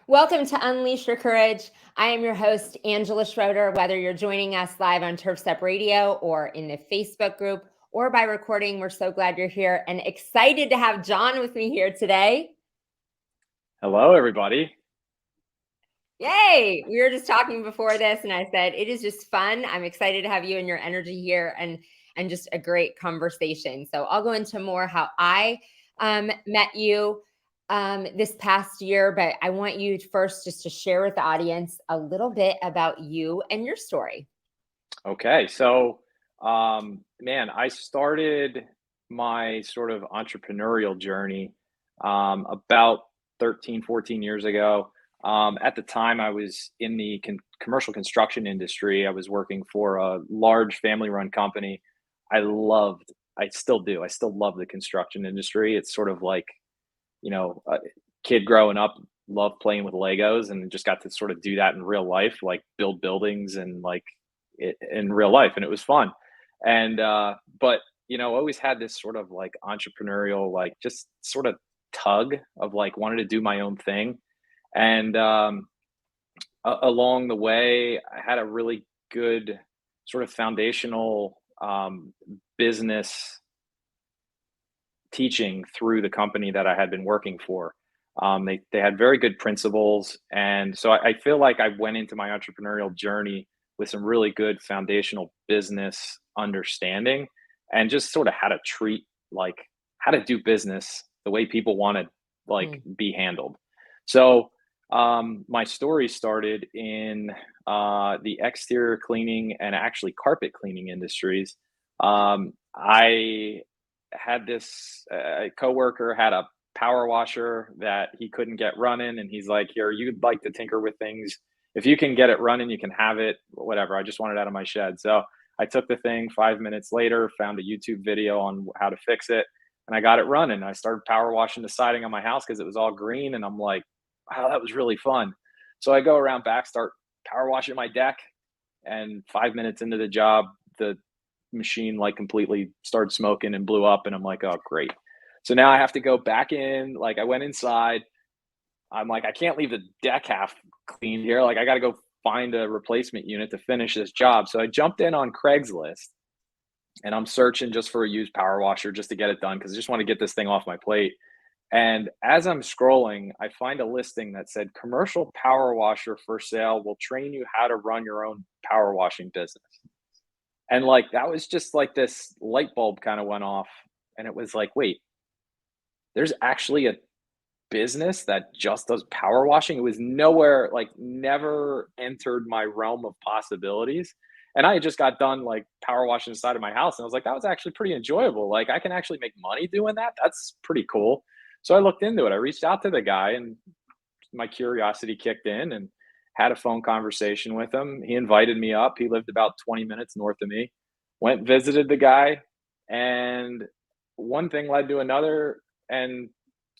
Welcome to Unleash Your Courage. I am your host, Angela Schroeder. Whether you're joining us live on Turf Step Radio or in the Facebook group or by recording, we're so glad you're here and excited to have John with me here today. Hello, everybody. Yay! We were just talking before this, and I said it is just fun. I'm excited to have you and your energy here, and just a great conversation. So I'll go into more how I met you this past year, but I want you first just to share with the audience a little bit about you and your story. Okay, so I started my sort of entrepreneurial journey about 13, 14 years ago. At the time, I was in the commercial construction industry. I was working for a large family-run company. I still do. I still love the construction industry. It's sort of like, a kid growing up, loved playing with Legos and just got to sort of do that in real life, like build buildings and like in real life. And it was fun. And, but, always had this sort of like entrepreneurial, like just sort of tug of like wanted to do my own thing. And along the way, I had a really good sort of foundational business teaching through the company that I had been working for. They had very good principles, and so I feel like I went into my entrepreneurial journey with some really good foundational business understanding, and just sort of how to treat like how to do business the way people want to like be handled. So my story started in the exterior cleaning and actually carpet cleaning industries. I had this coworker had a power washer that he couldn't get running, and he's like, "Here, you'd like to tinker with things. If you can get it running, you can have it. Whatever." I just want it out of my shed, so I took the thing. 5 minutes later, found a YouTube video on how to fix it, and I got it running. I started power washing the siding on my house because it was all green, and I'm like, "Wow, that was really fun." So I go around back, start power washing my deck, and 5 minutes into the job, the machine like completely started smoking and blew up, and I'm like, "Oh, great." So now I have to go back in. Like I went inside. I'm like, I can't leave the deck half cleaned here. Like I got to go find a replacement unit to finish this job. So I jumped in on Craigslist and I'm searching just for a used power washer just to get it done because I just want to get this thing off my plate. And as I'm scrolling, I find a listing that said commercial power washer for sale will train you how to run your own power washing business. And like that was just like this light bulb kind of went off. And it was like, wait, there's actually a business that just does power washing. It was nowhere, like never entered my realm of possibilities. And I had just got done like power washing the side of my house. And I was like, that was actually pretty enjoyable. Like I can actually make money doing that. That's pretty cool. So I looked into it. I reached out to the guy and my curiosity kicked in and had a phone conversation with him. He invited me up. He lived about 20 minutes north of me. Went, visited the guy, and one thing led to another. And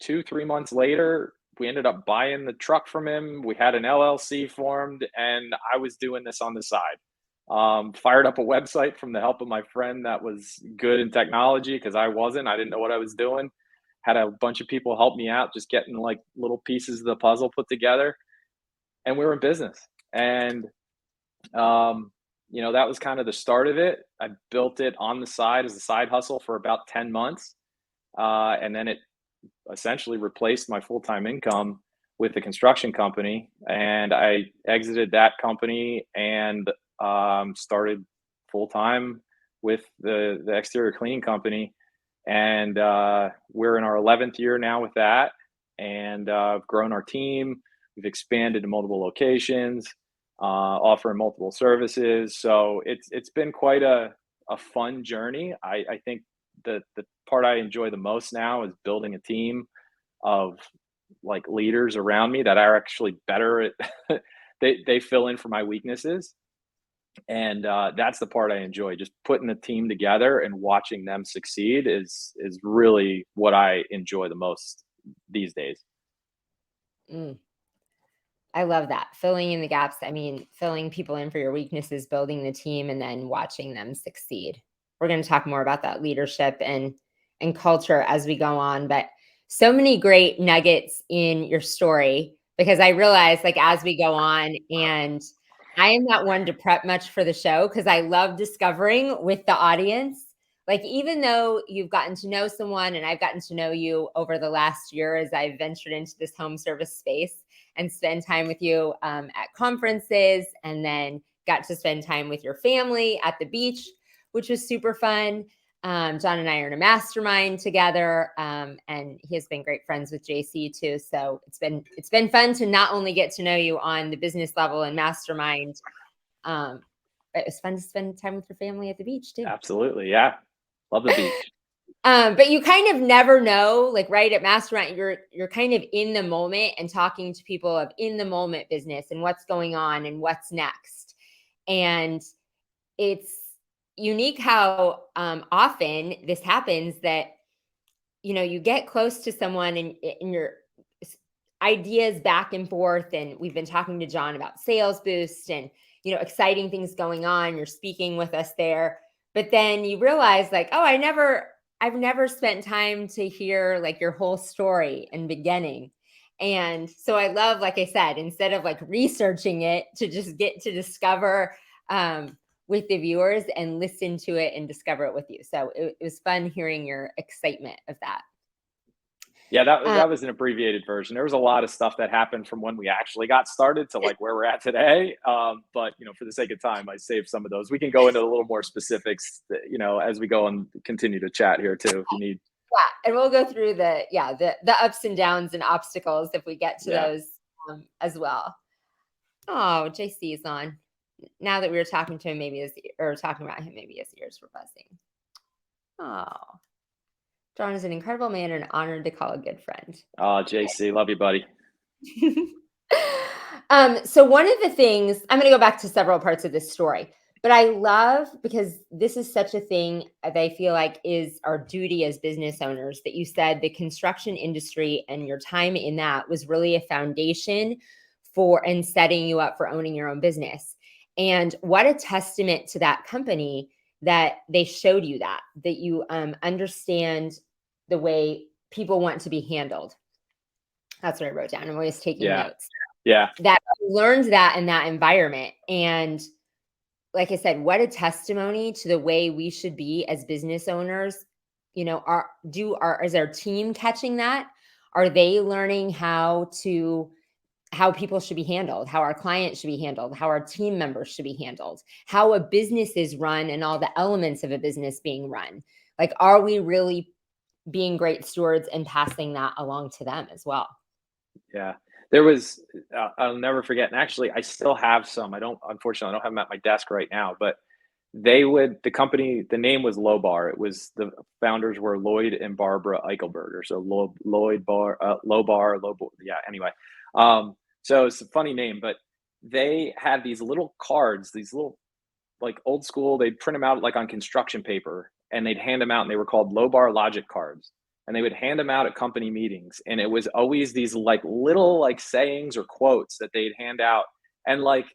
2, 3 months later, we ended up buying the truck from him. We had an LLC formed, and I was doing this on the side. Fired up a website from the help of my friend that was good in technology because I wasn't. I didn't know what I was doing. Had a bunch of people help me out, just getting like little pieces of the puzzle put together, and we were in business. And that was kind of the start of it. I built it on the side as a side hustle for about 10 months. And then it essentially replaced my full-time income with the construction company. And I exited that company and started full-time with the exterior cleaning company. And we're in our 11th year now with that. And I've grown our team. We've expanded to multiple locations, offering multiple services. So it's been quite a fun journey. I think the part I enjoy the most now is building a team of like leaders around me that are actually better at they fill in for my weaknesses. And that's the part I enjoy. Just putting the team together and watching them succeed is really what I enjoy the most these days. Mm. I love that. Filling in the gaps. I mean, filling people in for your weaknesses, building the team, and then watching them succeed. We're going to talk more about that leadership and culture as we go on, but so many great nuggets in your story. because I realize like as we go on, and I am not one to prep much for the show because I love discovering with the audience. Like, even though you've gotten to know someone and I've gotten to know you over the last year as I've ventured into this home service space and spend time with you at conferences, and then got to spend time with your family at the beach, which was super fun. John and I are in a mastermind together, and he has been great friends with JC too. So it's been fun to not only get to know you on the business level and mastermind, but it was fun to spend time with your family at the beach too. Absolutely, yeah, love the beach. But you kind of never know, like right at mastermind, you're kind of in the moment and talking to people of in the moment business and what's going on and what's next, and it's unique how often this happens that you get close to someone and your ideas back and forth, and we've been talking to John about sales boost and exciting things going on. You're speaking with us there, but then you realize like, oh, I've never spent time to hear like your whole story and beginning. And so I love, like I said, instead of like researching it, to just get to discover with the viewers and listen to it and discover it with you. So it was fun hearing your excitement of that. Yeah, that was Uh, that was an abbreviated version. There was a lot of stuff that happened from when we actually got started to like where we're at today. But for the sake of time, I saved some of those. We can go into a little more specifics, as we go and continue to chat here too, if you need. yeah, and we'll go through the ups and downs and obstacles if we get to Yeah, those as well. Oh, JC is on. Now that we were talking to him, talking about him, maybe his ears were buzzing. Oh, John is an incredible man and honored to call a good friend. JC, love you, buddy. So one of the things, I'm going to go back to several parts of this story, but I love, because this is such a thing that I feel like is our duty as business owners, that you said the construction industry and your time in that was really a foundation for and setting you up for owning your own business. And what a testament to that company that they showed you that you understand the way people want to be handled. That's what I wrote down. I'm always taking Yeah, notes. yeah, That I learned that in that environment. And like I said, what a testimony to the way we should be as business owners. Is our team catching that? Are they learning how people should be handled, how our clients should be handled, how our team members should be handled, how a business is run and all the elements of a business being run? Like, are we really being great stewards and passing that along to them as well? yeah. There was, I'll never forget. And actually, I still have some. Unfortunately, I don't have them at my desk right now, but the company, the name was Low Bar. It was, the founders were Lloyd and Barbara Eichelberger. So Lloyd Bar, Low Bar, yeah. Anyway, so it's a funny name, but they had these little cards, these little like old school. They'd print them out like on construction paper, and they'd hand them out, and they were called Low Bar Logic cards. And they would hand them out at company meetings, and it was always these like little like sayings or quotes that they'd hand out, and like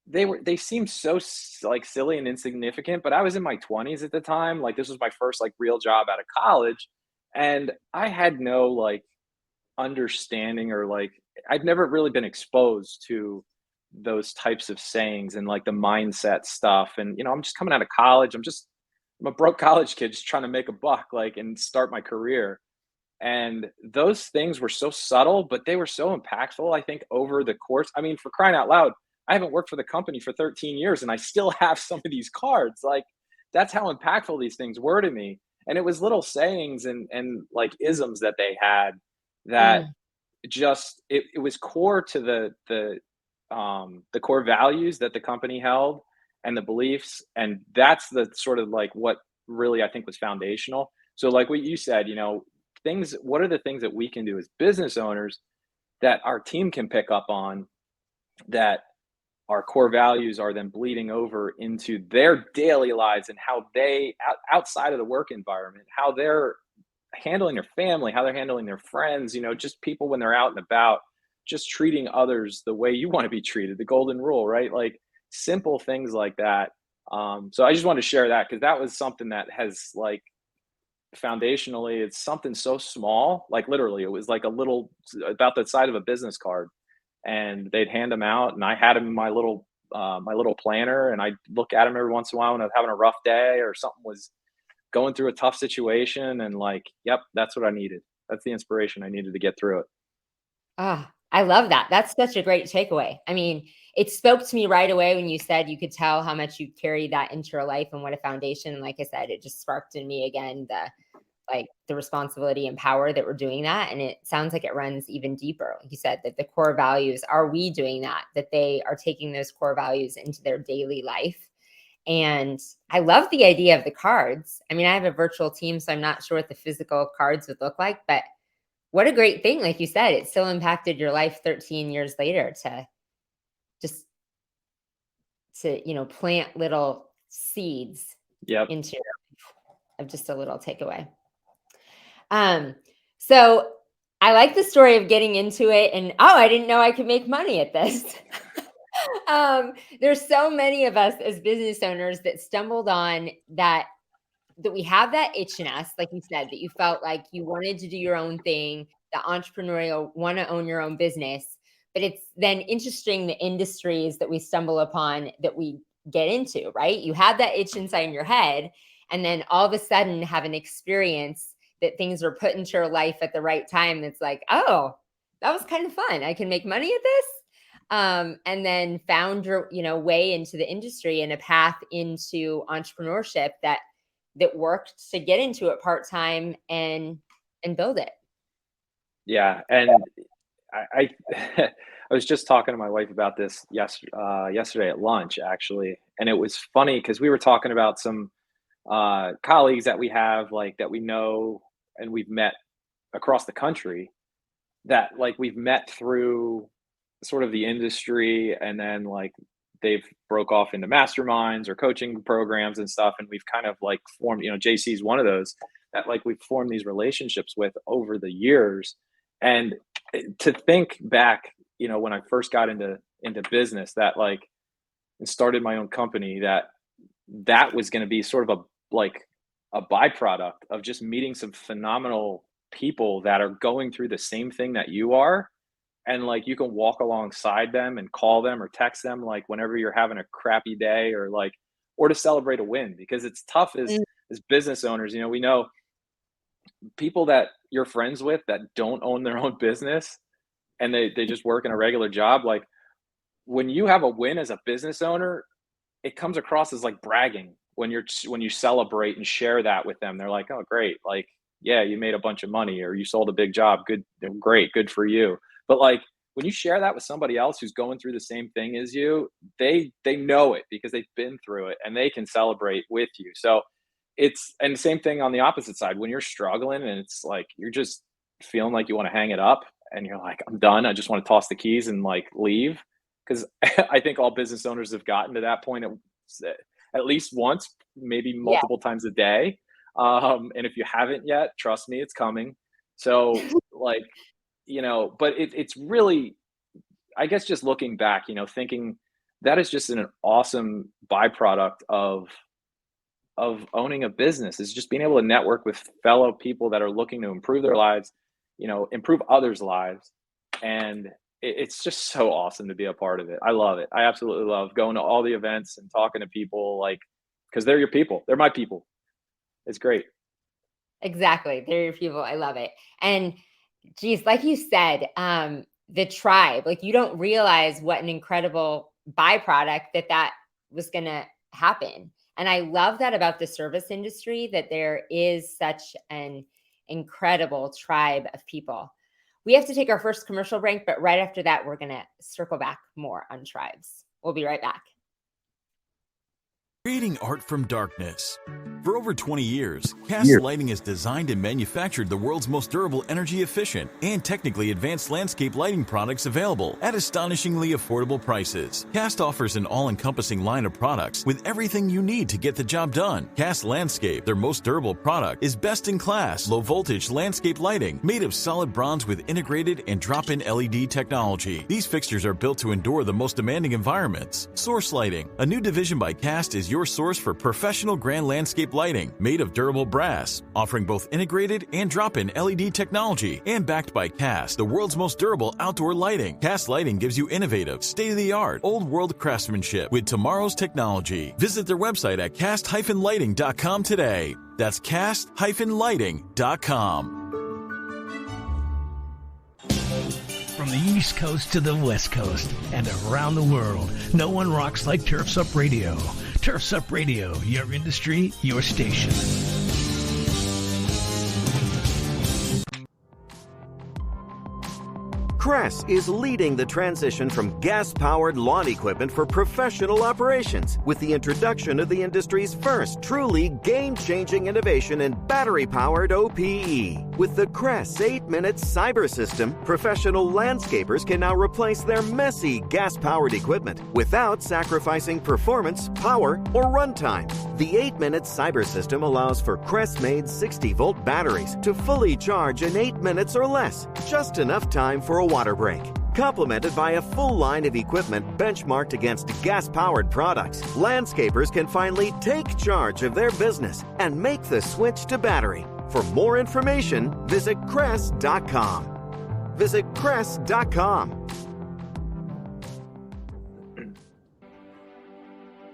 they seemed so like silly and insignificant, but I was in my 20s at the time. Like, this was my first like real job out of college, and I had no like understanding, or like I'd never really been exposed to those types of sayings and like the mindset stuff. And I'm just coming out of college. I'm a broke college kid just trying to make a buck, like, and start my career. And those things were so subtle, but they were so impactful, I think, over the course. I mean, for crying out loud, I haven't worked for the company for 13 years and I still have some of these cards. Like, that's how impactful these things were to me. And it was little sayings and like isms that they had that Mm, just it was core to the core values that the company held, and the beliefs. And that's the sort of like what really I think was foundational. So like what you said, what are the things that we can do as business owners that our team can pick up on, that our core values are then bleeding over into their daily lives, and how they outside of the work environment, how they're handling their family, how they're handling their friends, just people when they're out and about, just treating others the way you want to be treated, the golden rule, right? Like, simple things like that. So I just wanted to share that, because that was something that has like foundationally, it's something so small, like literally it was like a little, about the side of a business card, and they'd hand them out, and I had them in my little planner, and I'd look at them every once in a while when I was having a rough day or something was going through a tough situation, and like, yep, that's what I needed. That's the inspiration I needed to get through it. Ah, I love that. That's such a great takeaway. I mean, it spoke to me right away when you said you could tell how much you carry that into your life and what a foundation. Like I said, it just sparked in me again the responsibility and power that we're doing that. And it sounds like it runs even deeper. Like you said, that the core values, are we doing that? That they are taking those core values into their daily life. And I love the idea of the cards. I mean, I have a virtual team, so I'm not sure what the physical cards would look like, but what a great thing. Like you said, it still impacted your life 13 years later just to plant little seeds Yep. into your life of just a little takeaway. So I like the story of getting into it and, oh, I didn't know I could make money at this. There's so many of us as business owners that stumbled on that we have that itch in us, like you said, that you felt like you wanted to do your own thing, the entrepreneurial, want to own your own business. But it's then interesting the industries that we stumble upon that we get into, right? You have that itch inside your head, and then all of a sudden have an experience that things are put into your life at the right time. That's like, oh, that was kind of fun. I can make money at this. And then found your, way into the industry and a path into entrepreneurship that worked to get into it part-time and build it. Yeah. And I I was just talking to my wife about this yesterday at lunch, actually. And it was funny because we were talking about some colleagues that we have, like, that we know and we've met across the country, that like we've met through sort of the industry, and then like they've broke off into masterminds or coaching programs and stuff, and we've kind of like formed, JC's one of those that like we've formed these relationships with over the years. And to think back, when I first got into business, that like, and started my own company, that was going to be sort of a byproduct of just meeting some phenomenal people that are going through the same thing that you are. And like, you can walk alongside them and call them or text them, like whenever you're having a crappy day, or to celebrate a win, because it's tough Mm. as business owners. We know people that you're friends with that don't own their own business, and they just work in a regular job. Like, when you have a win as a business owner, it comes across as like bragging when you celebrate and share that with them. They're like, "Oh, great. Like, yeah, you made a bunch of money, or you sold a big job. Good, great, good for you." But like, when you share that with somebody else who's going through the same thing as you, they know it because they've been through it, and they can celebrate with you. So and the same thing on the opposite side, when you're struggling and it's like you're just feeling like you want to hang it up, and you're like, "I'm done. I just want to toss the keys and like leave." Because I think all business owners have gotten to that point at least once, maybe Yeah. multiple times a day. And if you haven't yet, trust me, it's coming. So like, but it's really, I guess, just looking back, thinking that is just an awesome byproduct of owning a business, is just being able to network with fellow people that are looking to improve their lives, improve others' lives. And it's just so awesome to be a part of it. I love it. I absolutely love going to all the events and talking to people, like, because they're your people. They're my people. It's great. Exactly. They're your people. I love it. And geez, like you said, the tribe, like you don't realize what an incredible byproduct that was going to happen. And I love that about the service industry, that there is such an incredible tribe of people. We have to take our first commercial break, but right after that, we're going to circle back more on tribes. We'll be right back. Creating art from darkness. For over 20 years, Cast Lighting has designed and manufactured the world's most durable, energy-efficient, and technically advanced landscape lighting products available at astonishingly affordable prices. Cast offers an all-encompassing line of products with everything you need to get the job done. Cast Landscape, their most durable product, is best-in-class, low-voltage landscape lighting made of solid bronze with integrated and drop-in LED technology. These fixtures are built to endure the most demanding environments. Source Lighting, a new division by Cast, is your your source for professional grand landscape lighting made of durable brass, offering both integrated and drop-in LED technology, and backed by Cast, the world's most durable outdoor lighting. Cast Lighting gives you innovative, state-of-the-art, old-world craftsmanship with tomorrow's technology. Visit their website at cast-lighting.com today. That's cast-lighting.com. From the East Coast to the West Coast and around the world, no one rocks like Turf's Up Radio. Turf's Up Radio, your industry, your station. Crest is leading the transition from gas-powered lawn equipment for professional operations with the introduction of the industry's first truly game-changing innovation in battery-powered OPE. With the Crest 8-minute cyber system, professional landscapers can now replace their messy gas-powered equipment without sacrificing performance, power, or runtime. The 8-minute cyber system allows for Crest-made 60-volt batteries to fully charge in 8 minutes or less, just enough time for a water break. Complemented by a full line of equipment benchmarked against gas-powered products, landscapers can finally take charge of their business and make the switch to battery. For more information, visit Crest.com. Visit Crest.com.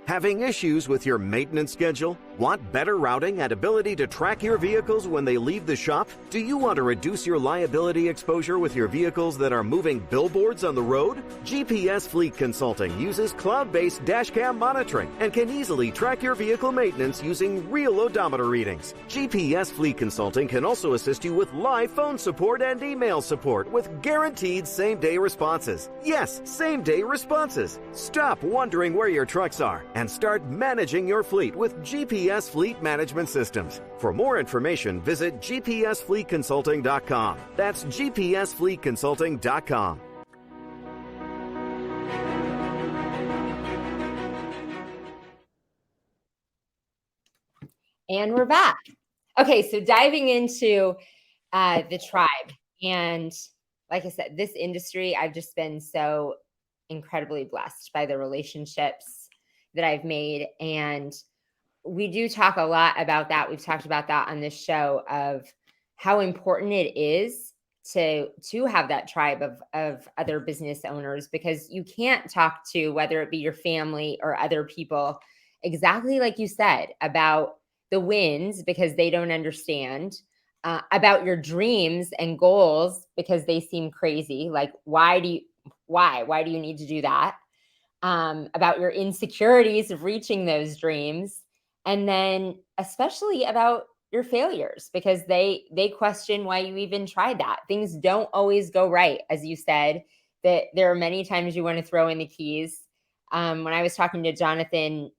Having issues with your maintenance schedule? Want better routing and ability to track your vehicles when they leave the shop? Do you want to reduce your liability exposure with your vehicles that are moving billboards on the road? GPS Fleet Consulting uses cloud-based dashcam monitoring and can easily track your vehicle maintenance using real odometer readings. GPS Fleet Consulting can also assist you with live phone support and email support with guaranteed same-day responses. Yes, same-day responses. Stop wondering where your trucks are and start managing your fleet with GPS Fleet Management Systems. For more information, visit gpsfleetconsulting.com. That's gpsfleetconsulting.com. And we're back. Okay, so diving into the tribe. And like I said, this industry, I've just been so incredibly blessed by the relationships that I've made. And we do talk a lot about that. We've talked about that on this show of how important it is to have that tribe of other business owners, because you can't talk to, whether it be your family or other people, exactly like you said, about the wins because they don't understand, about your dreams and goals because they seem crazy. Like, why do you need to do that? About your insecurities of reaching those dreams. And then especially about your failures, because they question why you even tried that. Things don't always go right. As you said, that there are many times you want to throw in the keys. When I was talking to Jonathan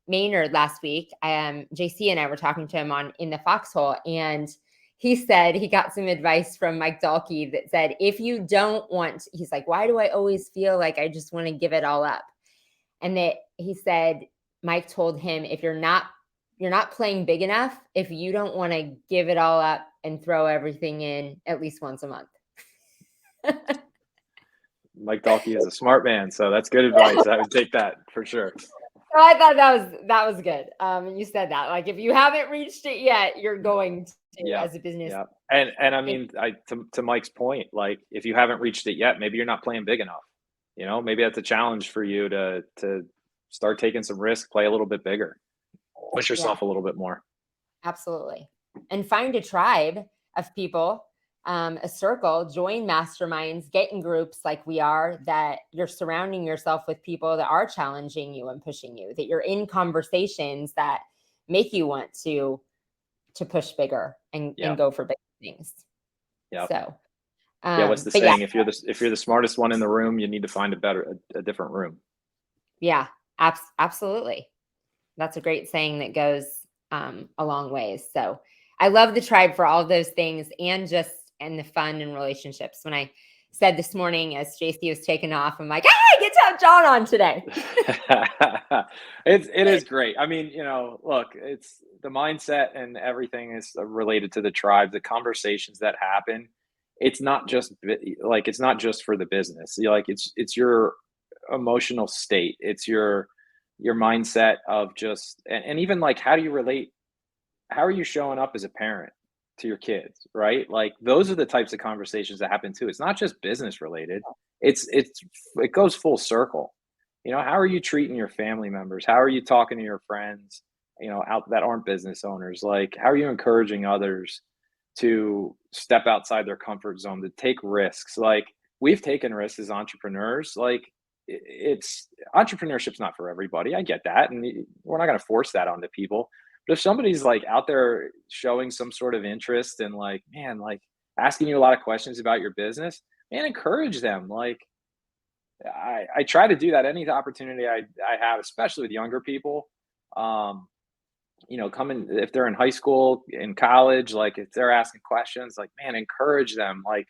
Maynard last week, JC and I were talking to him in the Foxhole, and he said he got some advice from Mike Dahlke that said, if you don't want, he's like, why do I always feel like I just want to give it all up? And that he said, Mike told him, if you're not playing big enough, if you don't want to give it all up and throw everything in at least once a month. Mike Dahlke is a smart man, so that's good advice. I would take that for sure. So I thought that was good. You said that, like, if you haven't reached it yet, you're going to as a business. Yeah. And I mean, to Mike's point, like, if you haven't reached it yet, maybe you're not playing big enough. You know, maybe that's a challenge for you to start taking some risk, play a little bit bigger, push yourself a little bit more. Absolutely. And find a tribe of people, a circle, join masterminds, get in groups like we are, that you're surrounding yourself with people that are challenging you and pushing you, that you're in conversations that make you want to push bigger and go for big things. Yeah. So, what's the saying? If you're the smartest one in the room, you need to find a different room. Yeah, absolutely. That's a great saying that goes a long ways. So I love the tribe for all of those things, and the fun and relationships. When I said this morning as JC was taking off, I'm like, I get to have John on today. It is great. I mean, look, it's the mindset and everything is related to the tribe, the conversations that happen. It's not just for the business. It's your emotional state. It's your your mindset of just, and even like, how do you relate? How are you showing up as a parent to your kids, right? Like those are the types of conversations that happen too. It's not just business related. It goes full circle. You know, how are you treating your family members? How are you talking to your friends, out that aren't business owners? Like, how are you encouraging others to step outside their comfort zone, to take risks? Like, we've taken risks as entrepreneurs. Like, it's entrepreneurship's not for everybody. I get that. And we're not going to force that onto people. But if somebody's like out there showing some sort of interest and like, man, like asking you a lot of questions about your business, man, encourage them. Like, I try to do that any opportunity I have, especially with younger people. Um, coming if they're in high school, in college, like if they're asking questions, like, man, encourage them. Like,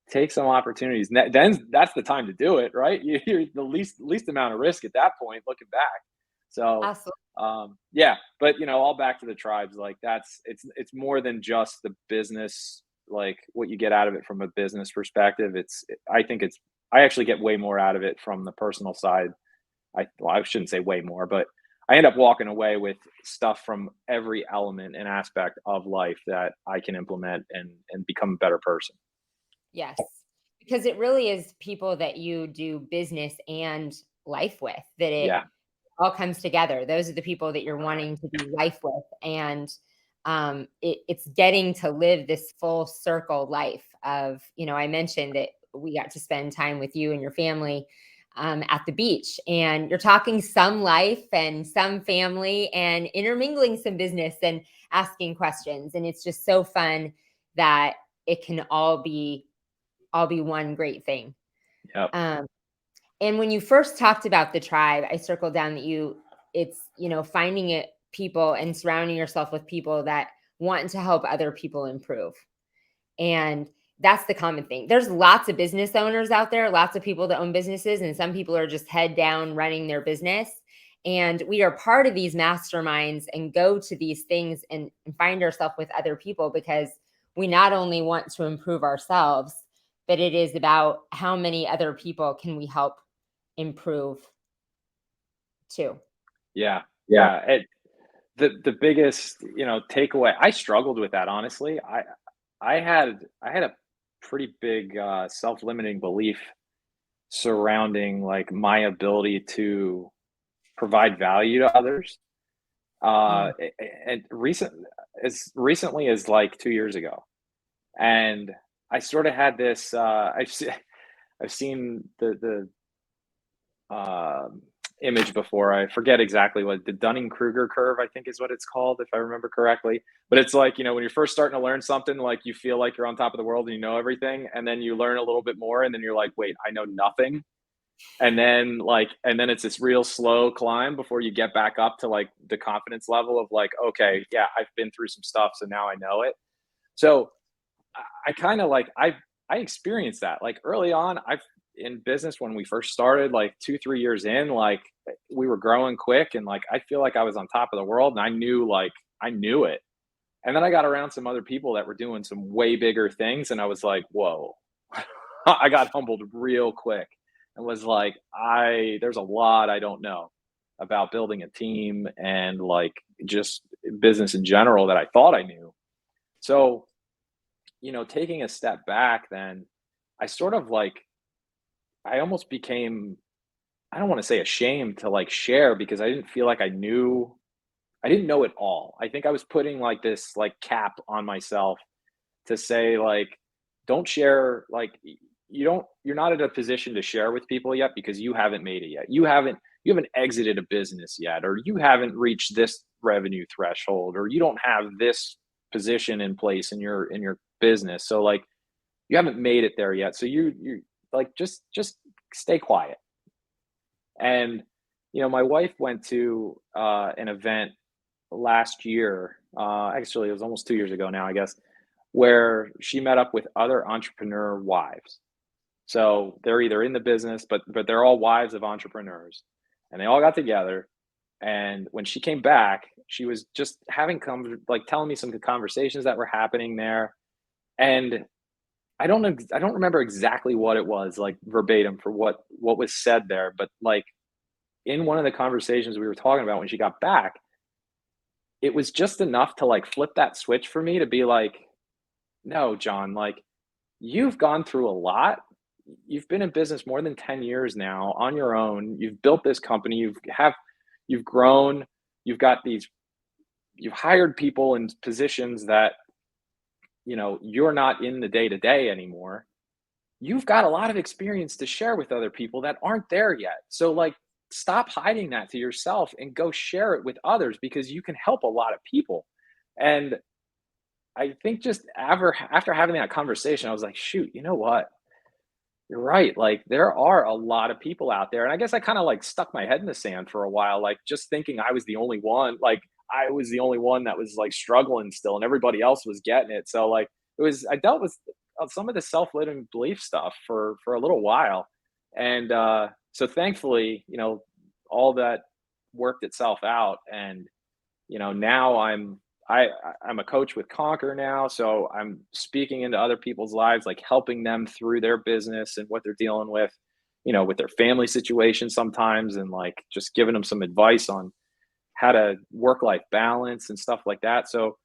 take some opportunities. Then that's the time to do it, right? You're the least amount of risk at that point, looking back. So, Absolutely. yeah, but all back to the tribes. Like it's more than just the business, like what you get out of it from a business perspective. I actually get way more out of it from the personal side. I shouldn't say way more, but I end up walking away with stuff from every element and aspect of life that I can implement and become a better person. Yes. Because it really is people that you do business and life with that it Yeah. all comes together. Those are the people that you're wanting to do life with. And it's getting to live this full circle life of, I mentioned that we got to spend time with you and your family at the beach, and you're talking some life and some family and intermingling some business and asking questions. And it's just so fun that it can all be one great thing. Yep. And when you first talked about the tribe, I circled down that it's finding it people and surrounding yourself with people that want to help other people improve. And that's the common thing. There's lots of business owners out there, lots of people that own businesses, and some people are just head down running their business. And we are part of these masterminds and go to these things and find ourselves with other people because we not only want to improve ourselves, but it is about how many other people can we help improve too. Yeah. Yeah. The biggest, takeaway, I struggled with that, honestly. I had a pretty big self-limiting belief surrounding like my ability to provide value to others. And as recently as like 2 years ago. And I sort of had this, I've seen the image before. I forget exactly what the Dunning-Kruger curve, I think is what it's called, if I remember correctly. But it's like, when you're first starting to learn something, like you feel like you're on top of the world and you know everything. And then you learn a little bit more and then you're like, wait, I know nothing. And then it's this real slow climb before you get back up to like the confidence level of like, okay, yeah, I've been through some stuff, so now I know it. So I kind of like, I experienced that like early on. In business when we first started, like 2-3 years in, like we were growing quick and like I feel like I was on top of the world and I knew it. And then I got around some other people that were doing some way bigger things and I was like, whoa. I got humbled real quick and was like, there's a lot I don't know about building a team and like just business in general that I thought I knew. So, taking a step back, then I sort of like, I almost became, I don't want to say ashamed to like share because I didn't feel like I didn't know it all. I think I was putting like this like cap on myself to say like, don't share, like you're not in a position to share with people yet because you haven't made it yet. You haven't exited a business yet, or you haven't reached this revenue threshold, or you don't have this position in place in your business. So like you haven't made it there yet. So you like just stay quiet. And my wife went to an event last year, actually it was almost 2 years ago now, I guess, where she met up with other entrepreneur wives. So they're either in the business, but they're all wives of entrepreneurs, and they all got together. And when she came back, she was just telling me some conversations that were happening there. And I don't know. I don't remember exactly what it was like verbatim for what was said there, but like in one of the conversations we were talking about when she got back, it was just enough to like flip that switch for me to be like, no, John, like you've gone through a lot. You've been in business more than 10 years now on your own. You've built this company. You've grown. You've got these, you've hired people in positions that, you're not in the day to day anymore. You've got a lot of experience to share with other people that aren't there yet. So like stop hiding that to yourself and go share it with others because you can help a lot of people. And I think just after having that conversation, I was like, shoot, you know what? You're right. Like there are a lot of people out there. And I guess I kind of like stuck my head in the sand for a while, like just thinking I was the only one, like I was the only one that was like struggling still and everybody else was getting it. So like I dealt with some of the self-limiting belief stuff for a little while. And so thankfully, all that worked itself out. And, now I'm a coach with Conquer now, so I'm speaking into other people's lives, like helping them through their business and what they're dealing with, with their family situation sometimes, and like just giving them some advice on how to work-life balance and stuff like that. So,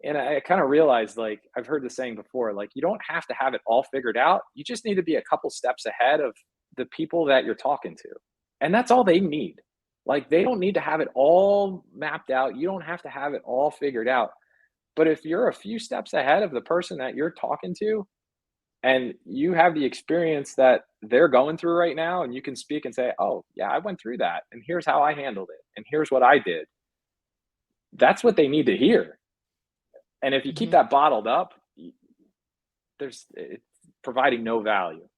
and I kind of realized, like I've heard the saying before, like you don't have to have it all figured out. You just need to be a couple steps ahead of the people that you're talking to, and that's all they need. Like they don't need to have it all mapped out. You don't have to have it all figured out. But if you're a few steps ahead of the person that you're talking to and you have the experience that they're going through right now, and you can speak and say, oh, yeah, I went through that. And here's how I handled it. And here's what I did. That's what they need to hear. And if you keep that bottled up, it's providing no value.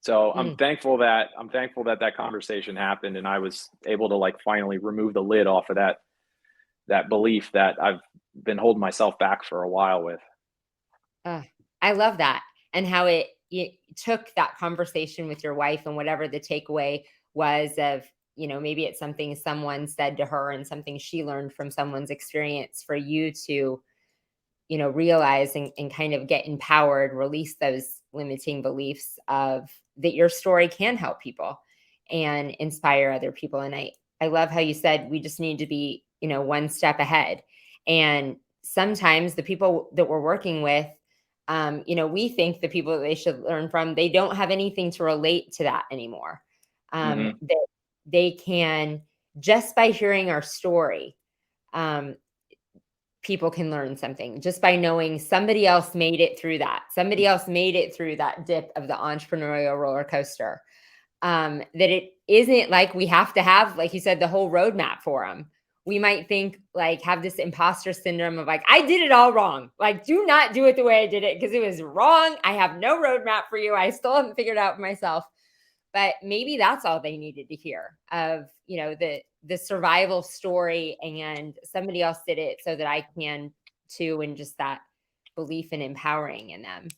So I'm thankful that that conversation happened and I was able to like finally remove the lid off of that belief that I've been holding myself back for a while with. I love that. And how it took that conversation with your wife and whatever the takeaway was of, maybe it's something someone said to her and something she learned from someone's experience for you to, realize and kind of get empowered, release those limiting beliefs of that your story can help people and inspire other people. And I love how you said we just need to be, one step ahead. And sometimes the people that we're working with, we think the people that they should learn from, they don't have anything to relate to that anymore. That they can, just by hearing our story, people can learn something just by knowing somebody else made it through that. Somebody else made it through that dip of the entrepreneurial roller coaster. That it isn't like we have to have, like you said, the whole roadmap for them. We might think like have this imposter syndrome of like, I did it all wrong. Like, do not do it the way I did it because it was wrong. I have no roadmap for you. I still haven't figured it out for myself. But maybe that's all they needed to hear of, the survival story, and somebody else did it so that I can too. And just that belief and empowering in them.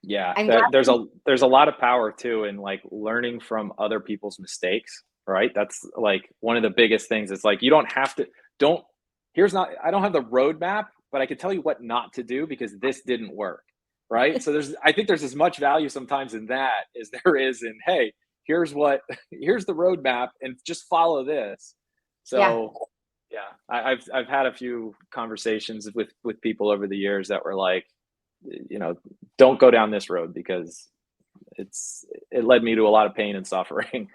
Yeah. There's a lot of power too in like learning from other people's mistakes, right? That's like one of the biggest things. It's like, you don't have to, I don't have the roadmap, but I can tell you what not to do because this didn't work. Right. So I think there's as much value sometimes in that as there is in, hey, here's the roadmap and just follow this. So yeah, I've had a few conversations with people over the years that were like, don't go down this road because it led me to a lot of pain and suffering.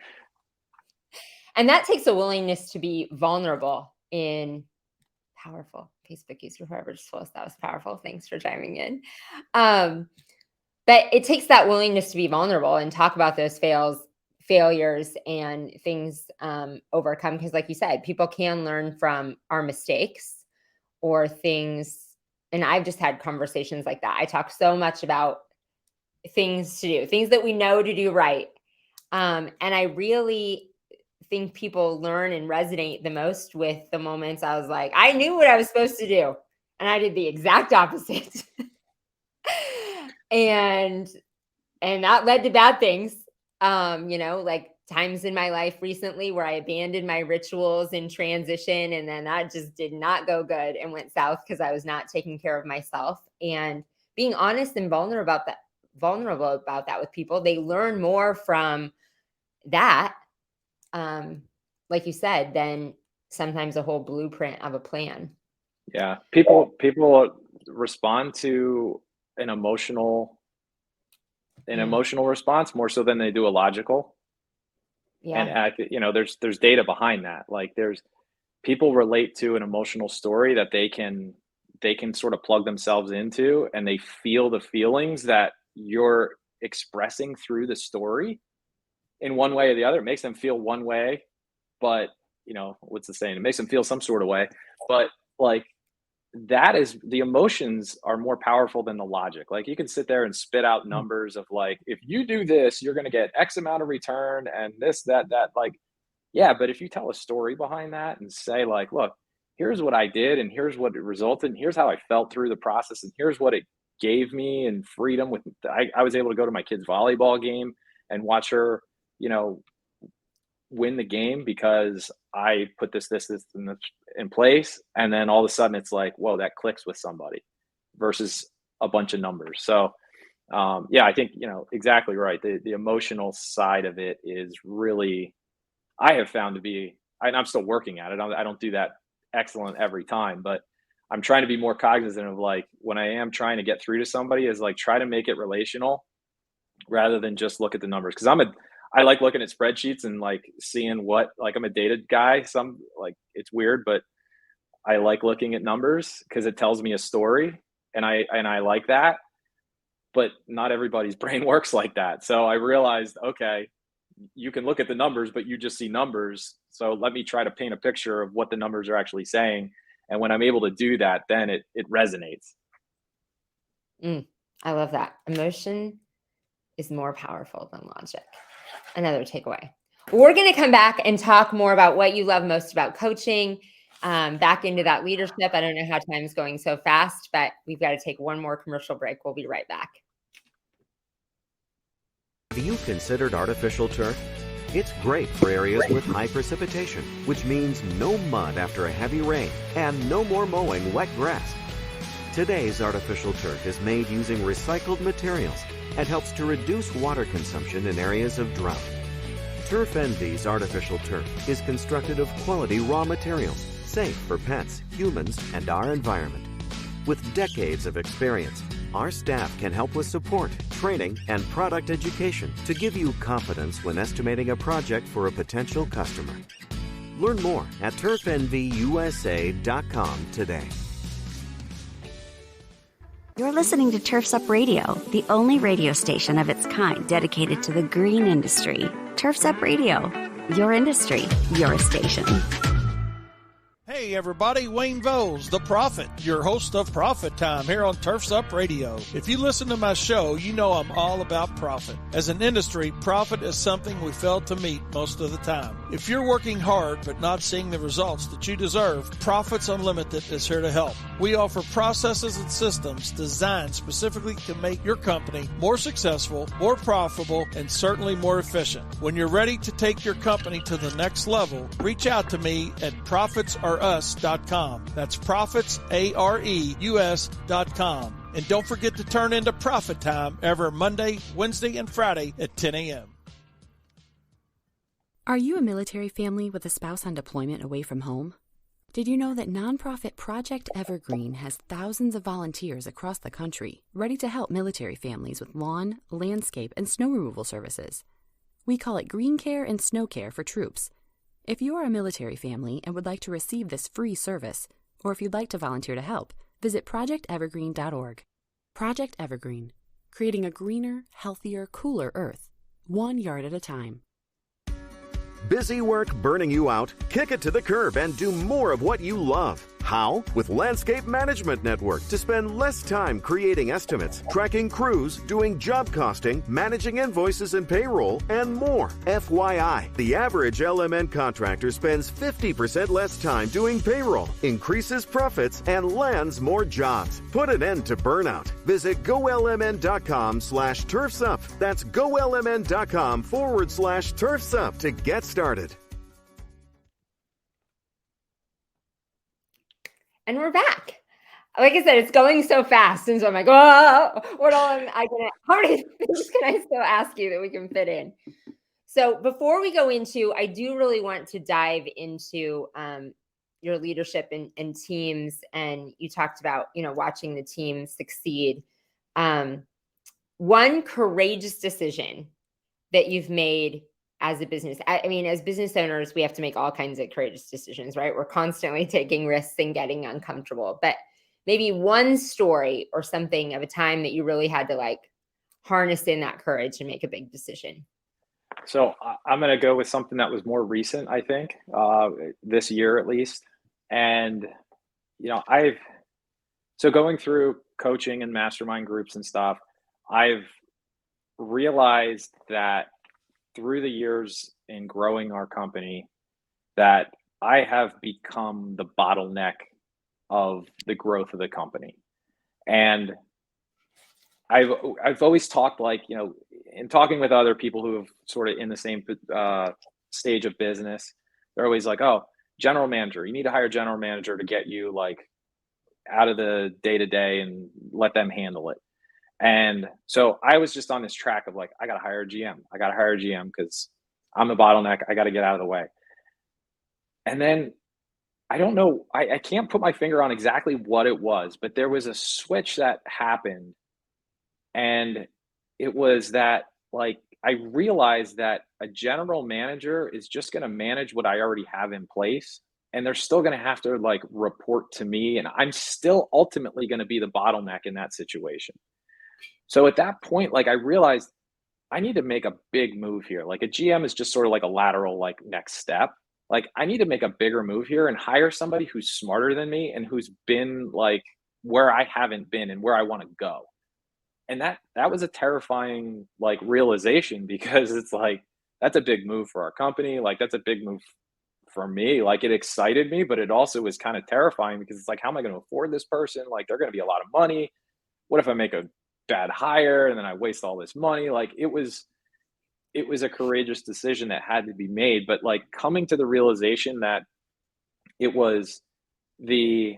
And that takes a willingness to be vulnerable in powerful. Facebook user whoever just told us that was powerful. Thanks for chiming in. But it takes that willingness to be vulnerable and talk about those failures and things overcome. Because like you said, people can learn from our mistakes or things. And I've just had conversations like that. I talk so much about things to do, things that we know to do right. And I really think people learn and resonate the most with the moments I was like, I knew what I was supposed to do, and I did the exact opposite. and that led to bad things. Like times in my life recently where I abandoned my rituals in transition, and then that just did not go good and went south because I was not taking care of myself. And being honest and vulnerable about that with people, they learn more from that like you said, than sometimes a whole blueprint of a plan. Yeah. People respond to an emotional Mm, response more so than they do a logical. And yeah. there's data behind that. Like there's people relate to an emotional story that they can sort of plug themselves into, and they feel the feelings that you're expressing through the story in one way or the other. It makes them feel one way, but what's the saying? It makes them feel some sort of way. But like that is the emotions are more powerful than the logic. Like you can sit there and spit out Mm, numbers of like, if you do this, you're going to get X amount of return and this, that, like, yeah. But if you tell a story behind that and say like, look, here's what I did and here's what it resulted and here's how I felt through the process and here's what it gave me and freedom with, I was able to go to my kid's volleyball game and watch her, you know, win the game because I put this in place. And then all of a sudden it's like, whoa, that clicks with somebody versus a bunch of numbers. So, yeah, I think, exactly right. The emotional side of it is really, I have found to be, and I'm still working at it. I don't do that excellent every time, but I'm trying to be more cognizant of like when I am trying to get through to somebody is like try to make it relational rather than just look at the numbers. Cause I like looking at spreadsheets and like seeing what, like I'm a data guy. Some like it's weird, but I like looking at numbers because it tells me a story and I like that, but not everybody's brain works like that. So I realized, okay, you can look at the numbers, but you just see numbers. So let me try to paint a picture of what the numbers are actually saying. And when I'm able to do that, then it resonates. I love that. Emotion is more powerful than logic. Another takeaway. We're going to come back and talk more about what you love most about coaching, back into that leadership. I don't know how time is going so fast, but we've got to take one more commercial break. We'll be right back. Have you considered artificial turf? It's great for areas with high precipitation, which means no mud after a heavy rain and no more mowing wet grass. Today's artificial turf is made using recycled materials and helps to reduce water consumption in areas of drought. Turf Envy's artificial turf is constructed of quality raw materials, safe for pets, humans, and our environment. With decades of experience, our staff can help with support, training, and product education to give you confidence when estimating a project for a potential customer. Learn more at turfenvyusa.com today. You're listening to Turf's Up Radio, the only radio station of its kind dedicated to the green industry. Turf's Up Radio, your industry, your station. Hey everybody, Wayne Voles, the Prophet, your host of Profit Time here on Turf's Up Radio. If you listen to my show, you know I'm all about profit. As an industry, profit is something we fail to meet most of the time. If you're working hard but not seeing the results that you deserve, Profits Unlimited is here to help. We offer processes and systems designed specifically to make your company more successful, more profitable, and certainly more efficient. When you're ready to take your company to the next level, reach out to me at profitsareus.com. That's profitsareus.com. And don't forget to turn into Profit Time every Monday, Wednesday, and Friday at 10 a.m. Are you a military family with a spouse on deployment away from home? Did you know that nonprofit Project Evergreen has thousands of volunteers across the country ready to help military families with lawn, landscape, and snow removal services? We call it Green Care and Snow Care for troops. If you are a military family and would like to receive this free service, or if you'd like to volunteer to help, visit projectevergreen.org. Project Evergreen, creating a greener, healthier, cooler Earth, 1 yard at a time. Busy work burning you out? Kick it to the curb and do more of what you love. How? With Landscape Management Network to spend less time creating estimates, tracking crews, doing job costing, managing invoices and payroll, and more. FYI, the average LMN contractor spends 50% less time doing payroll, increases profits, and lands more jobs. Put an end to burnout. Visit golmn.com/turfsup. That's golmn.com/turfsup to get started. And we're back. Like I said, it's going so fast. And so I'm like, oh, how many things can I still ask you that we can fit in? So before we go into, I do really want to dive into your leadership and teams. And you talked about, watching the team succeed. One courageous decision that you've made as a business. I mean, as business owners, we have to make all kinds of courageous decisions, right? We're constantly taking risks and getting uncomfortable. But maybe one story or something of a time that you really had to like harness in that courage and make a big decision. So I'm going to go with something that was more recent, I think, this year at least. And, so going through coaching and mastermind groups and stuff, I've realized that through the years in growing our company, that I have become the bottleneck of the growth of the company. And I've always talked in talking with other people who have sort of in the same stage of business, they're always like, oh, general manager, you need to hire a general manager to get you like out of the day to day and let them handle it. And so I was just on this track of like, I got to hire a GM. I got to hire a GM because I'm the bottleneck. I got to get out of the way. And then I don't know, I can't put my finger on exactly what it was, but there was a switch that happened. And it was that like, I realized that a general manager is just going to manage what I already have in place. And they're still going to have to like report to me. And I'm still ultimately going to be the bottleneck in that situation. So at that point, like I realized I need to make a big move here. Like a GM is just sort of like a lateral, like next step. Like I need to make a bigger move here and hire somebody who's smarter than me and who's been like where I haven't been and where I want to go. And that was a terrifying like realization because it's like, that's a big move for our company. Like that's a big move for me. Like it excited me, but it also was kind of terrifying because it's like, how am I going to afford this person? Like they're going to be a lot of money. What if I make a bad hire and then I waste all this money? Like it was a courageous decision that had to be made, but like coming to the realization that it was the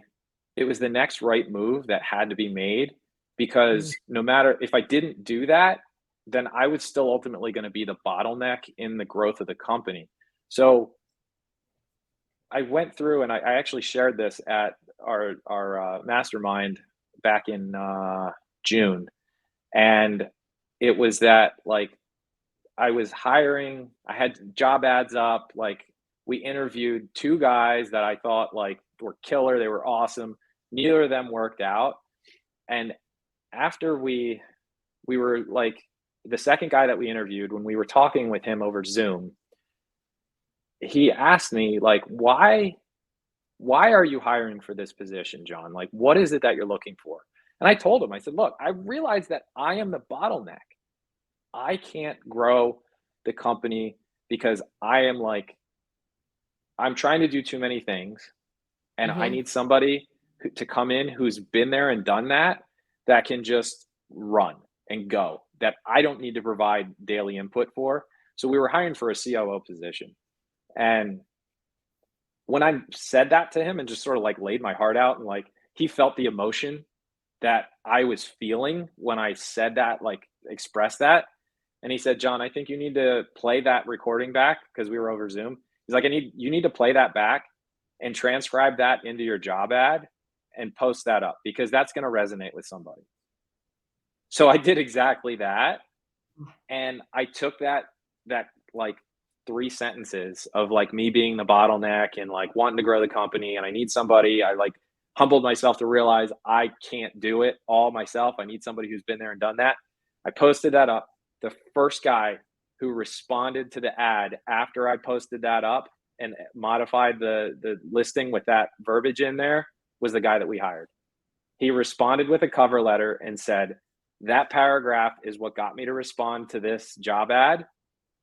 next right move that had to be made, because no matter if I didn't do that, then I was still ultimately going to be the bottleneck in the growth of the company. So I went through and I actually shared this at our mastermind back in June. And it was that like I was hiring, I had job ads up, like we interviewed 2 guys that I thought like were killer. They were awesome. Neither of them worked out. And after we were like the second guy that we interviewed, when we were talking with him over Zoom, he asked me like, why are you hiring for this position, John? Like, what is it that you're looking for? And I told him, I said, look, I realize that I am the bottleneck. I can't grow the company because I'm trying to do too many things. And I need somebody to come in who's been there and done that can just run and go, that I don't need to provide daily input for. So we were hiring for a COO position. And when I said that to him and just sort of like laid my heart out and like he felt the emotion that I was feeling when I said that, like expressed that. And he said, John, I think you need to play that recording back, because we were over Zoom. He's like, you need to play that back and transcribe that into your job ad and post that up, because that's going to resonate with somebody. So I did exactly that. And I took that like 3 sentences of like me being the bottleneck and like wanting to grow the company and I need somebody. I like humbled myself to realize I can't do it all myself. I need somebody who's been there and done that. I posted that up. The first guy who responded to the ad after I posted that up and modified the listing with that verbiage in there was the guy that we hired. He responded with a cover letter and said, that paragraph is what got me to respond to this job ad.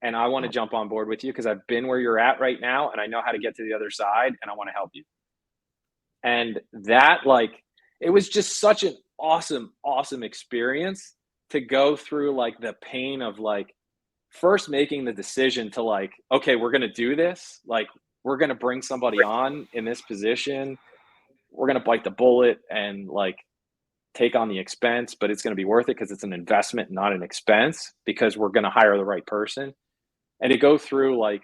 And I want to jump on board with you because I've been where you're at right now and I know how to get to the other side and I want to help you. And that, like, it was just such an awesome experience to go through like the pain of like first making the decision to like, okay, we're going to do this. Like, we're going to bring somebody on in this position. We're going to bite the bullet and like take on the expense, but it's going to be worth it because it's an investment, not an expense, because we're going to hire the right person. And to go through, like,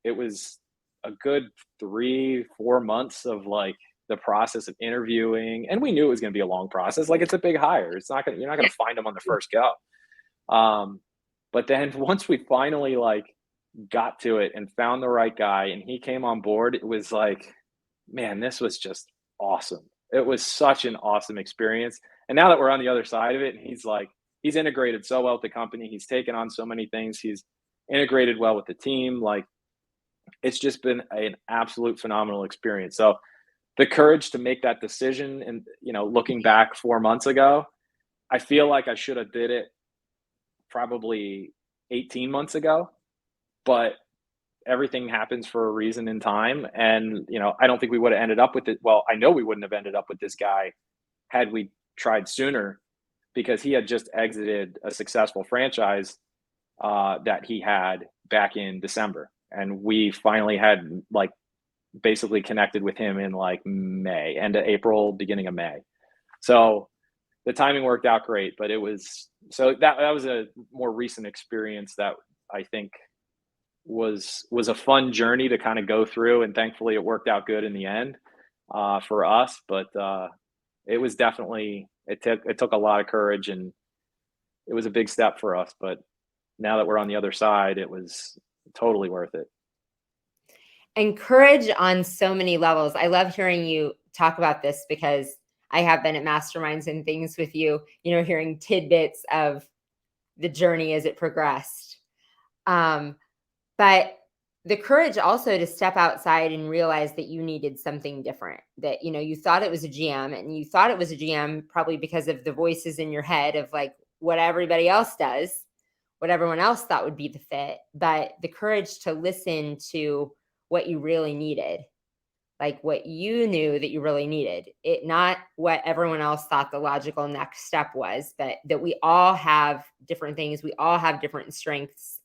it was a good 3-4 months of like the process of interviewing, and we knew it was going to be a long process. Like, it's a big hire. It's not gonna You're not Yeah. gonna find them on the first go. But then once we finally like got to it and found the right guy and he came on board, it was like, man, this was just awesome. It was such an awesome experience. And now that we're on the other side of it, and he's integrated so well with the company, he's taken on so many things, he's integrated well with the team. Like, it's just been an absolute phenomenal experience. So the courage to make that decision, and looking back 4 months ago, I feel like I should have did it probably 18 months ago, but everything happens for a reason in time. And, I don't think we would have ended up with it. Well, I know we wouldn't have ended up with this guy had we tried sooner, because he had just exited a successful franchise that he had back in December. And we finally had like basically connected with him in like May, end of April, beginning of May. So the timing worked out great, but that was a more recent experience that I think was a fun journey to kind of go through, and thankfully it worked out good in the end for us. But it was definitely it took a lot of courage, and it was a big step for us. But now that we're on the other side, it was totally worth it. And courage on so many levels. I love hearing you talk about this because I have been at masterminds and things with you, hearing tidbits of the journey as it progressed. But the courage also to step outside and realize that you needed something different, that, you thought it was a GM, and you thought it was a GM probably because of the voices in your head of like what everybody else does, what everyone else thought would be the fit, but the courage to listen to what you really needed, like what you knew that you really needed, it not what everyone else thought the logical next step was, but that we all have different things. We all have different strengths.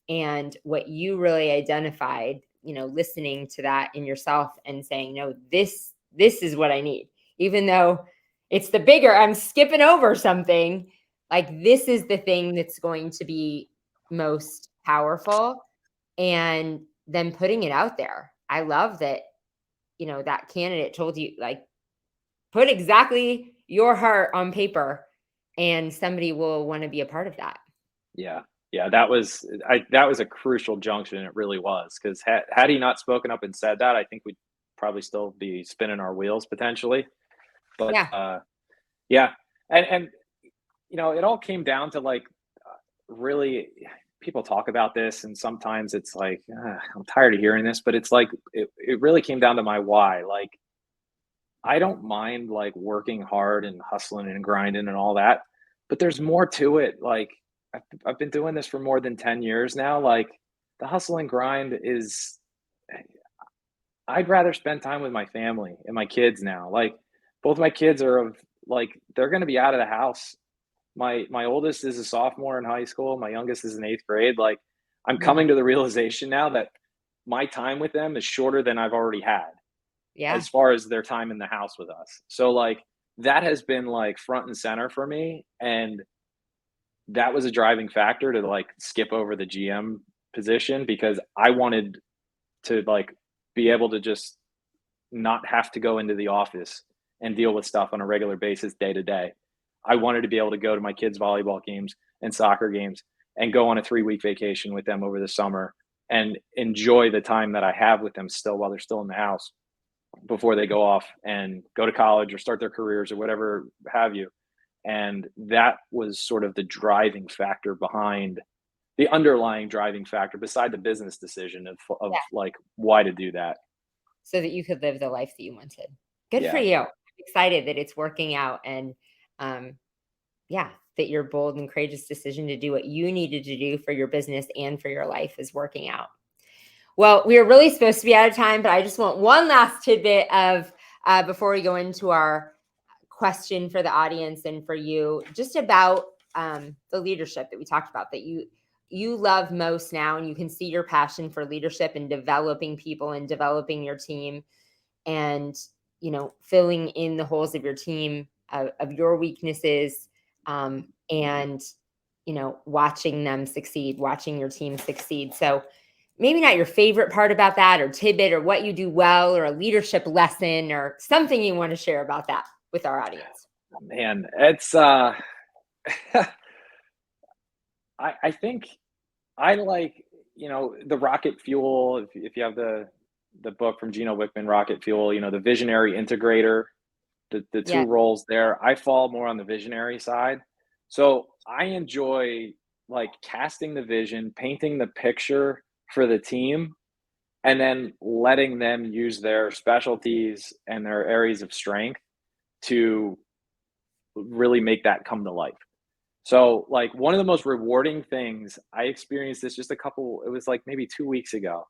And what you really identified, listening to that in yourself and saying, no, this is what I need, even though it's the bigger, I'm skipping over something, like this is the thing that's going to be most powerful, and then putting it out there. I love that, that candidate told you, like, put exactly your heart on paper and somebody will want to be a part of that. Yeah. Yeah, that was a crucial junction. It really was, because had he not spoken up and said that, I think we'd probably still be spinning our wheels potentially. But yeah, and it all came down to like really, people talk about this, and sometimes it's like I'm tired of hearing this, but it's like it really came down to my why. Like, I don't mind like working hard and hustling and grinding and all that, but there's more to it. Like, I've been doing this for more than 10 years now. Like, the hustle and grind is, I'd rather spend time with my family and my kids now. Like, both my kids are they're going to be out of the house. My oldest is a sophomore in high school. My youngest is in 8th grade. Like, I'm coming to the realization now that my time with them is shorter than I've already had. Yeah. As far as their time in the house with us. So like, that has been like front and center for me. And that was a driving factor to like skip over the GM position, because I wanted to like be able to just not have to go into the office and deal with stuff on a regular basis day to day. I wanted to be able to go to my kids' volleyball games and soccer games and go on a 3-week vacation with them over the summer and enjoy the time that I have with them still while they're still in the house before they go off and go to college or start their careers or whatever have you. And that was sort of the driving factor behind the underlying driving factor beside the business decision of like why to do that. So that you could live the life that you wanted. Good for you. I'm excited that it's working out, and that your bold and courageous decision to do what you needed to do for your business and for your life is working out. Well, we are really supposed to be out of time, but I just want one last tidbit of before we go into our question for the audience and for you, just about the leadership that we talked about, that you love most now, and you can see your passion for leadership and developing people and developing your team, and filling in the holes of your team, of your weaknesses, and watching them succeed, watching your team succeed. So maybe not your favorite part about that, or tidbit, or what you do well, or a leadership lesson, or something you want to share about that with our audience. Man, it's I think I like, the rocket fuel. If you have the book from Gino Wickman, Rocket Fuel, the visionary integrator, the two Yeah. roles there. I fall more on the visionary side. So I enjoy like casting the vision, painting the picture for the team, and then letting them use their specialties and their areas of strength to really make that come to life. So, like, one of the most rewarding things I experienced this just it was like maybe 2 weeks ago.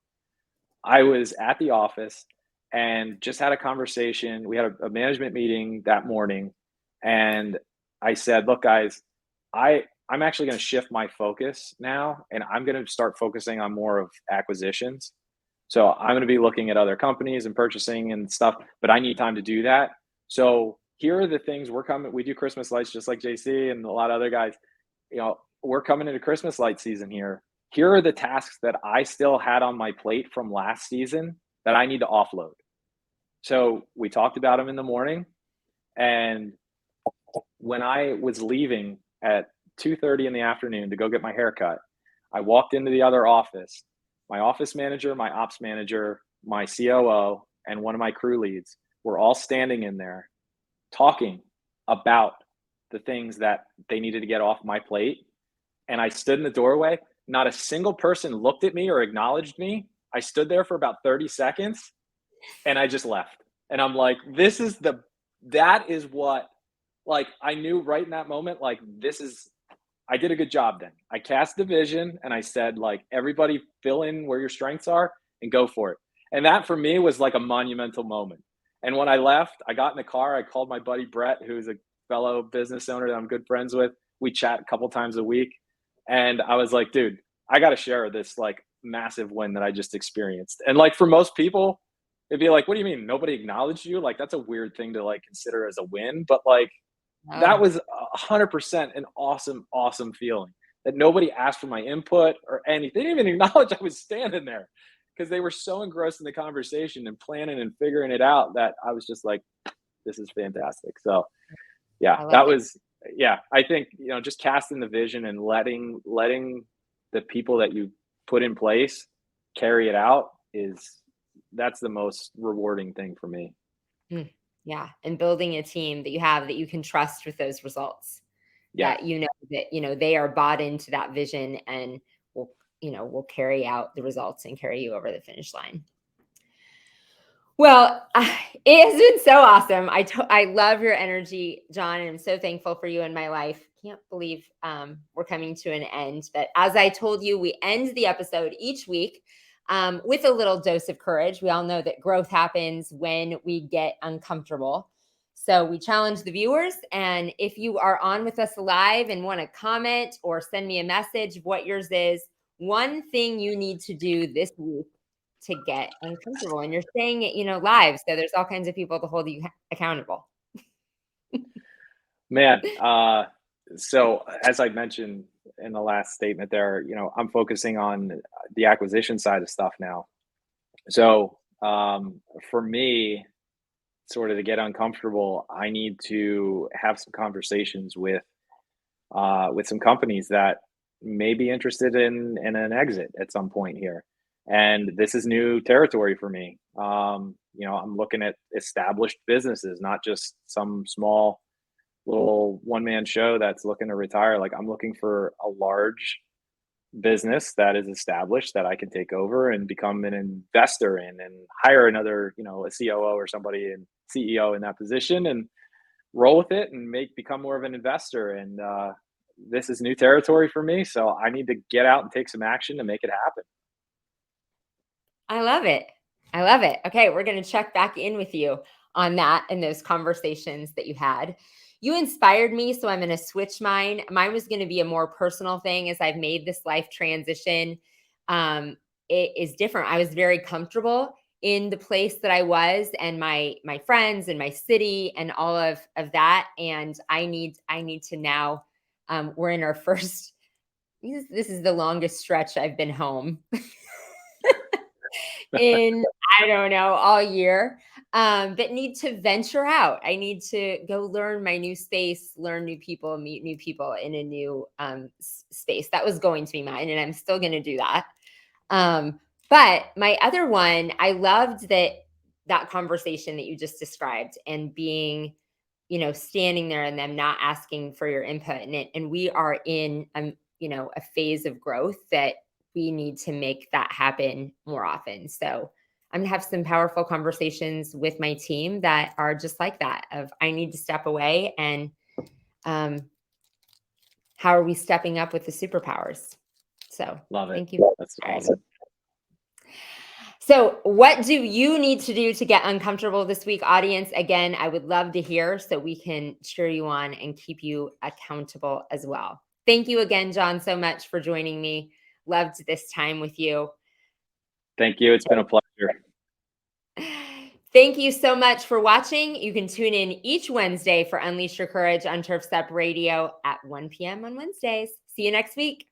I was at the office and just had a conversation. We had a management meeting that morning, and I said, "Look, guys, I'm actually going to shift my focus now, and I'm going to start focusing on more of acquisitions. So I'm going to be looking at other companies and purchasing and stuff, but I need time to do that. So here are the things we're coming. We do Christmas lights just like JC and a lot of other guys. We're coming into Christmas light season here. Here are the tasks that I still had on my plate from last season that I need to offload." So we talked about them in the morning, and when I was leaving at 2:30 in the afternoon to go get my hair cut, I walked into the other office. My office manager, my ops manager, my COO, and one of my crew leads were all standing in there talking about the things that they needed to get off my plate. And I stood in the doorway. Not a single person looked at me or acknowledged me. I stood there for about 30 seconds and I just left. And I'm like, that is what, like, I knew right in that moment, like, I did a good job then. I cast the vision and I said, like, everybody fill in where your strengths are and go for it. And that for me was like a monumental moment. And when I left, I got in the car, I called my buddy Brett, who's a fellow business owner that I'm good friends with. We chat a couple times a week. And I was like, dude, I got to share this like massive win that I just experienced. And like for most people, it'd be like, what do you mean? Nobody acknowledged you? Like, that's a weird thing to like consider as a win. But like, that was 100% an awesome, awesome feeling that nobody asked for my input or anything. They didn't even acknowledge I was standing there because they were so engrossed in the conversation and planning and figuring it out that I was just like, this is fantastic. So yeah, I think, just casting the vision and letting the people that you put in place carry it out that's the most rewarding thing for me. Yeah. And building a team that you have that you can trust with those results. Yeah. That they are bought into that vision and will carry out the results and carry you over the finish line. Well, it has been so awesome. I love your energy, John, and I'm so thankful for you in my life. Can't believe we're coming to an end. But as I told you, we end the episode each week with a little dose of courage. We all know that growth happens when we get uncomfortable. So we challenge the viewers. And if you are on with us live and want to comment or send me a message of what yours is, one thing you need to do this week to get uncomfortable. And you're saying it, live. So there's all kinds of people to hold you accountable. Man. So as I mentioned in the last statement there, I'm focusing on the acquisition side of stuff now. So for me, sort of to get uncomfortable, I need to have some conversations with some companies that may be interested in an exit at some point here. And this is new territory for me. I'm looking at established businesses, not just some small little one-man show that's looking to retire. Like, I'm looking for a large business that is established that I can take over and become an investor in and hire another, a COO or somebody and CEO in that position and roll with it and become more of an investor. And this is new territory for me. So I need to get out and take some action to make it happen. I love it. I love it. Okay. We're going to check back in with you on that and those conversations that you had. You inspired me, so I'm going to switch mine. Mine was going to be a more personal thing as I've made this life transition. It is different. I was very comfortable in the place that I was and my friends and my city and all of that. And I need to now, we're in our first this is the longest stretch I've been home in, I don't know, all year. But need to venture out. I need to go learn my new space, learn new people, meet new people in a new space. That was going to be mine, and I'm still going to do that. But my other one, I loved that conversation that you just described, and being, standing there and them not asking for your input. And we are in, a phase of growth that we need to make that happen more often. So I'm going to have some powerful conversations with my team that are just like that, of I need to step away, and how are we stepping up with the superpowers? So Love it. Thank you. That's awesome. So what do you need to do to get uncomfortable this week, audience? Again, I would love to hear, so we can cheer you on and keep you accountable as well. Thank you again, John, so much for joining me. Loved this time with you. Thank you. It's been a pleasure. Thank you so much for watching. You can tune in each Wednesday for Unleash Your Courage on Turfs Up Radio at 1 p.m. on Wednesdays. See you next week.